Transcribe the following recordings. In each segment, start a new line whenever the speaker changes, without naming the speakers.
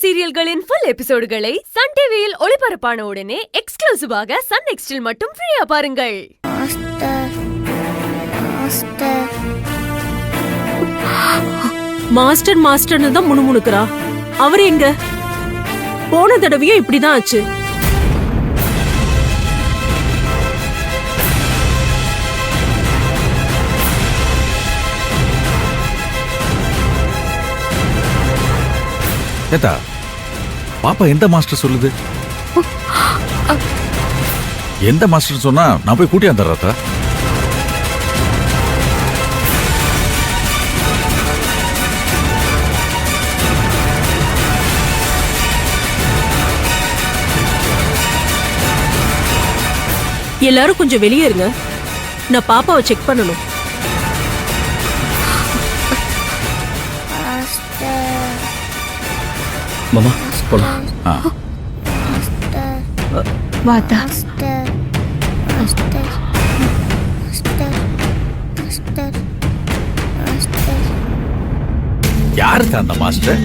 சீரியல்களின் full எபிசோடுகளை Sun டிவியில் ஒளிபரப்பான உடனே எக்ஸ்க்ளூசிவாக சன் நெக்ஸ்டில் மட்டும் ஃப்ரீயா பாருங்கள்.
மாஸ்டர் மாஸ்டர்னு தான் முணுமுணுக்குறா. அவர் எங்க? போன தடவையும் இப்படிதான் ஆச்சு.
ஏதா பாப்பா எந்த மாஸ்டர் சொல்லுது? எந்த மாஸ்டர் சொன்னா நான் போய் கூட்டி வந்துடுறதா?
எல்லாரும் கொஞ்சம் வெளியே இருங்க, நான் பாப்பாவை செக் பண்ணணும்.
மாமா போலாம்.
வாத்தா.
யாருக்கு அந்த மாஸ்டர்?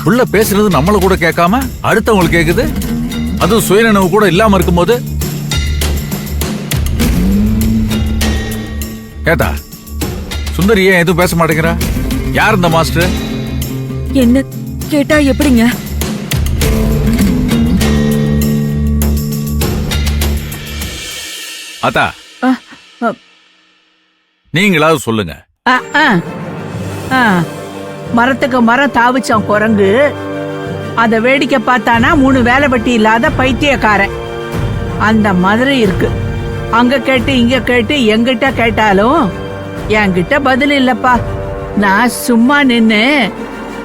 உள்ள பேசுறது நம்மள கூட கேட்காம அடுத்தவங்களுக்கு கேக்குது, அதுவும் சுயநினைவு கூட இல்லாம இருக்கும்போது. கேட்டா சுந்தரி ஏன் எதுவும் பேச மாட்டேங்கிறா? யார் இந்த மாஸ்டர்?
என்ன கேட்டா எப்படிங்க?
அத்தா நீங்களாவது சொல்லுங்க.
மரத்துக்கு மரம் தாவிச்சான் குரங்கு, அத வேடிக்கை பார்த்தானா 3 வேலை வெட்டி இல்லாத பைத்தியக்காரன். அந்த மாதிரி இருக்கு. அங்க கேட்டு இங்க கேட்டு எங்கிட்ட கேட்டாலும் என்கிட்ட பதில் இல்லப்பா. நான் சும்மா நின்னு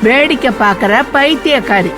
வேடிக்கை பாக்குற பைத்தியக்காரி.